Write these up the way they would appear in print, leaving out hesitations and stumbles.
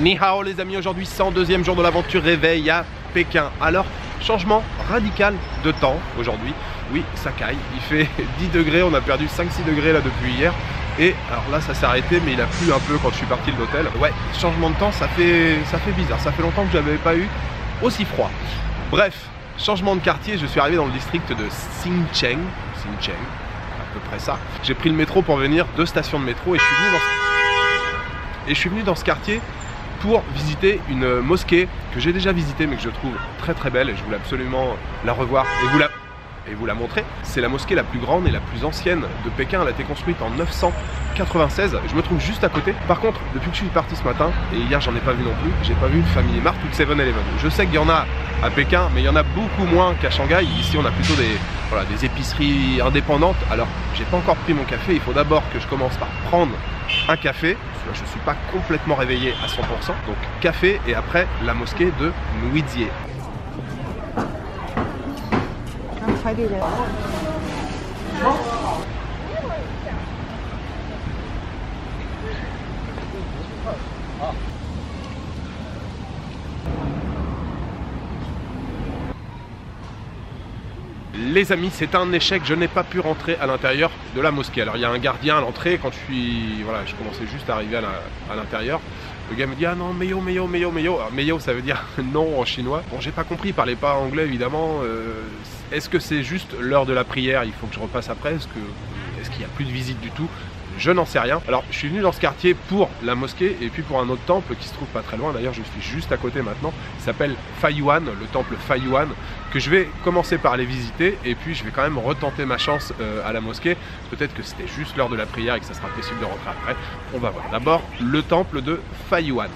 Ni hao les amis, aujourd'hui 102e jour de l'aventure réveil à Pékin. Alors, changement radical de temps aujourd'hui. Oui, ça caille, il fait 10 degrés, on a perdu 5-6 degrés là depuis hier. Et alors là ça s'est arrêté, mais il a plu un peu quand je suis parti de l'hôtel. Ouais, changement de temps, ça fait bizarre, ça fait longtemps que je n'avais pas eu aussi froid. Bref, changement de quartier, je suis arrivé dans le district de Xincheng, à peu près ça. J'ai pris le métro pour venir, 2 stations de métro, et je suis venu dans ce quartier pour visiter une mosquée que j'ai déjà visitée mais que je trouve très très belle et je voulais absolument la revoir et vous la montrer. C'est la mosquée la plus grande et la plus ancienne de Pékin. Elle a été construite en 996. Je me trouve juste à côté. Par contre, depuis que je suis parti ce matin, et hier j'en ai pas vu non plus, j'ai pas vu une Family Mart ou de 7-Eleven. Je sais qu'il y en a à Pékin, mais il y en a beaucoup moins qu'à Shanghai. Ici on a plutôt des épiceries indépendantes. Alors j'ai pas encore pris mon café, il faut d'abord que je commence par prendre un café. Je ne suis pas complètement réveillé à 100%. Donc café et après la mosquée de Nuizie. Les amis, c'est un échec, je n'ai pas pu rentrer à l'intérieur de la mosquée. Alors il y a un gardien à l'entrée, quand je commençais juste à arriver à l'intérieur. Le gars me dit ah non, meyo. Alors meyo ça veut dire non en chinois. Bon, j'ai pas compris, il parlait pas anglais évidemment. Est-ce que c'est juste l'heure de la prière, il faut que je repasse après? Est-ce qu'il n'y a plus de visite du tout? Je n'en sais rien. Alors je suis venu dans ce quartier pour la mosquée et puis pour un autre temple qui se trouve pas très loin. D'ailleurs je suis juste à côté maintenant. Il s'appelle Faiyuan, le temple Faiyuan, que je vais commencer par aller visiter et puis je vais quand même retenter ma chance à la mosquée. Peut-être que c'était juste l'heure de la prière et que ça sera possible de rentrer après. On va voir. D'abord le temple de Faiyuan.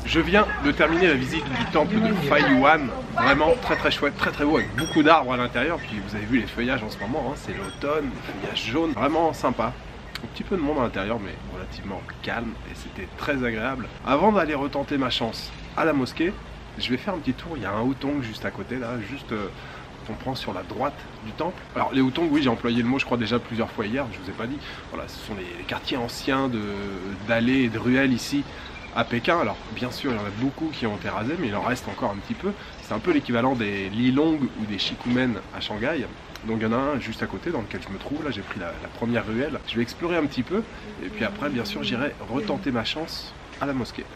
Je viens de terminer la visite du temple de Faiyuan, vraiment très très chouette, très très beau, avec beaucoup d'arbres à l'intérieur, puis vous avez vu les feuillages en ce moment, hein, c'est l'automne, les feuillages jaunes, vraiment sympa. Un petit peu de monde à l'intérieur, mais relativement calme, et c'était très agréable. Avant d'aller retenter ma chance à la mosquée, je vais faire un petit tour, il y a un hutong juste à côté, là, juste on prend sur la droite du temple. Alors les hutongs, oui j'ai employé le mot je crois déjà plusieurs fois hier, je vous ai pas dit, voilà, ce sont les quartiers anciens d'allées et de ruelles ici, à Pékin. Alors bien sûr il y en a beaucoup qui ont été rasés, mais il en reste encore un petit peu. C'est un peu l'équivalent des Lilong ou des Shikumen à Shanghai. Donc il y en a un juste à côté dans lequel je me trouve. Là j'ai pris la première ruelle. Je vais explorer un petit peu et puis après bien sûr j'irai retenter ma chance à la mosquée.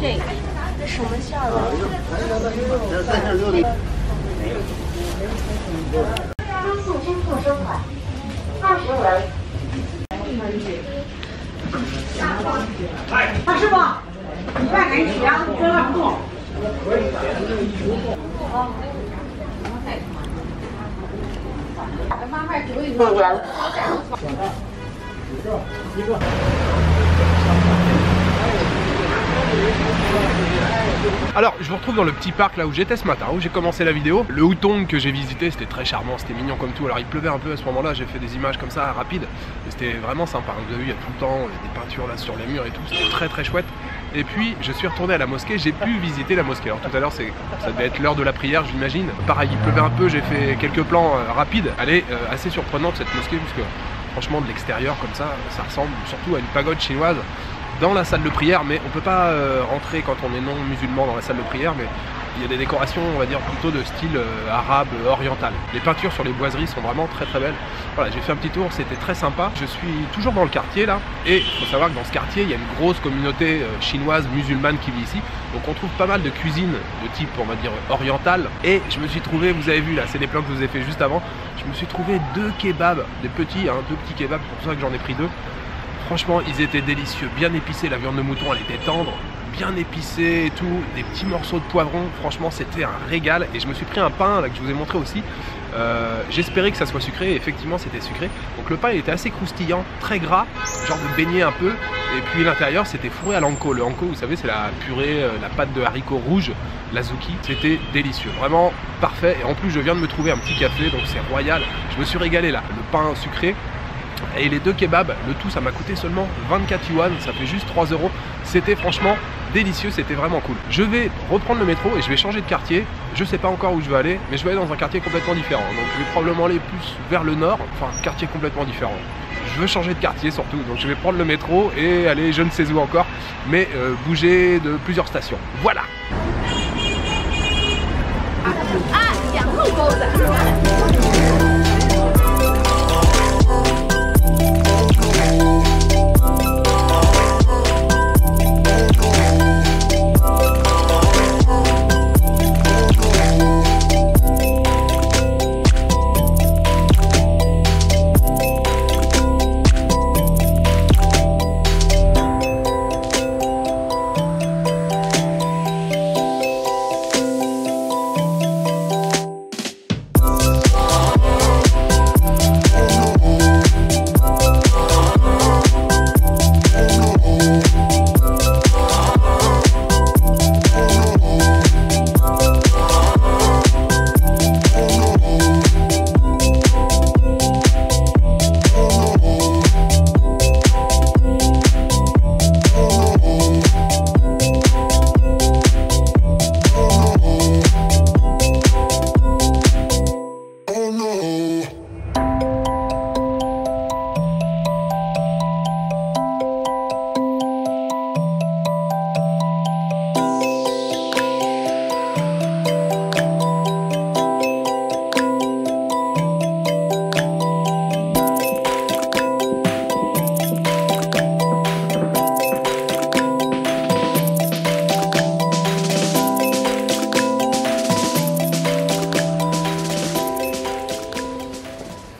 这个这什么馅儿的？中信支付收款20元。师傅，你饭赶紧起啊，桌上不动。Alors, je vous retrouve dans le petit parc là où j'étais ce matin, où j'ai commencé la vidéo. Le Hutong que j'ai visité, c'était très charmant, c'était mignon comme tout. Alors, il pleuvait un peu à ce moment-là, j'ai fait des images comme ça, rapides. Et c'était vraiment sympa. Vous avez vu, il y a tout le temps des peintures là sur les murs et tout. C'était très très chouette. Et puis, je suis retourné à la mosquée, j'ai pu visiter la mosquée. Alors, tout à l'heure, ça devait être l'heure de la prière, j'imagine. Pareil, il pleuvait un peu, j'ai fait quelques plans rapides. Elle est assez surprenante cette mosquée, parce que franchement, de l'extérieur, comme ça ressemble surtout à une pagode chinoise dans la salle de prière, mais on peut pas rentrer quand on est non musulman dans la salle de prière, mais il y a des décorations, on va dire, plutôt de style arabe, oriental. Les peintures sur les boiseries sont vraiment très très belles. Voilà, j'ai fait un petit tour, c'était très sympa. Je suis toujours dans le quartier là, et il faut savoir que dans ce quartier, il y a une grosse communauté chinoise, musulmane qui vit ici. Donc on trouve pas mal de cuisine de type, on va dire, oriental. Et je me suis trouvé, vous avez vu là, c'est les plans que je vous ai fait juste avant, je me suis trouvé deux kebabs, des petits, deux petits kebabs, c'est pour ça que j'en ai pris deux. Franchement, ils étaient délicieux, bien épicés, la viande de mouton, elle était tendre, bien épicée et tout, des petits morceaux de poivron, franchement, c'était un régal. Et je me suis pris un pain, là, que je vous ai montré aussi, j'espérais que ça soit sucré, et effectivement, c'était sucré. Donc le pain, il était assez croustillant, très gras, genre de beignet un peu, et puis l'intérieur, c'était fourré à l'anko. Le anko, vous savez, c'est la purée, la pâte de haricots rouges, l'azuki, c'était délicieux, vraiment parfait. Et en plus, je viens de me trouver un petit café, donc c'est royal, je me suis régalé là, le pain sucré. Et les deux kebabs, le tout ça m'a coûté seulement 24 yuan, ça fait juste 3 €. C'était franchement délicieux, c'était vraiment cool. Je vais reprendre le métro et je vais changer de quartier. Je sais pas encore où je vais aller, mais je vais aller dans un quartier complètement différent. Donc je vais probablement aller plus vers le nord, enfin un quartier complètement différent. Je veux changer de quartier surtout, donc je vais prendre le métro et aller je ne sais où encore, mais bouger de plusieurs stations. Voilà.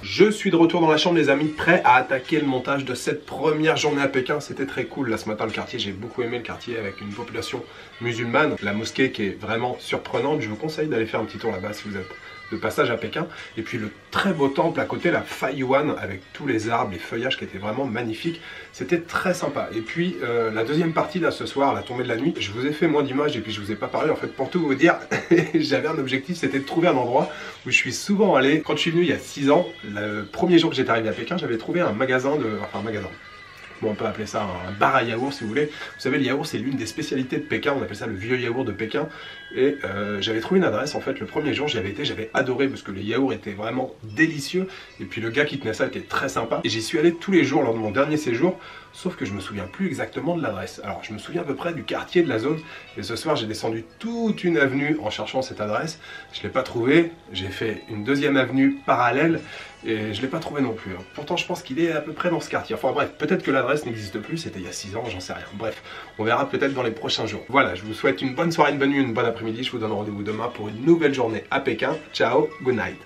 Je suis de retour dans la chambre les amis, prêt à attaquer le montage de cette première journée à Pékin. C'était très cool là ce matin le quartier, j'ai beaucoup aimé le quartier avec une population musulmane. La mosquée qui est vraiment surprenante, je vous conseille d'aller faire un petit tour là-bas si vous êtes de passage à Pékin. Et puis le très beau temple à côté, la Faiyuan, avec tous les arbres, les feuillages qui étaient vraiment magnifiques. C'était très sympa. Et puis la deuxième partie là ce soir, la tombée de la nuit, je vous ai fait moins d'images et puis je vous ai pas parlé en fait pour tout vous dire. J'avais un objectif, c'était de trouver un endroit où je suis souvent allé. Quand je suis venu il y a 6 ans, le premier jour que j'étais arrivé à Pékin, j'avais trouvé un magasin enfin un magasin. Bon, on peut appeler ça un bar à yaourt si vous voulez. Vous savez, le yaourt c'est l'une des spécialités de Pékin, on appelle ça le vieux yaourt de Pékin. Et j'avais trouvé une adresse en fait, le premier jour j'y avais été, j'avais adoré parce que les yaourts étaient vraiment délicieux. Et puis le gars qui tenait ça était très sympa. Et j'y suis allé tous les jours lors de mon dernier séjour, sauf que je me souviens plus exactement de l'adresse. Alors je me souviens à peu près du quartier, de la zone. Et ce soir j'ai descendu toute une avenue en cherchant cette adresse. Je ne l'ai pas trouvée, j'ai fait une deuxième avenue parallèle. Et je l'ai pas trouvé non plus. Hein. Pourtant, je pense qu'il est à peu près dans ce quartier. Enfin bref, peut-être que l'adresse n'existe plus, c'était il y a 6 ans, j'en sais rien. Bref, on verra peut-être dans les prochains jours. Voilà, je vous souhaite une bonne soirée, une bonne nuit, une bonne après-midi. Je vous donne rendez-vous demain pour une nouvelle journée à Pékin. Ciao, good night.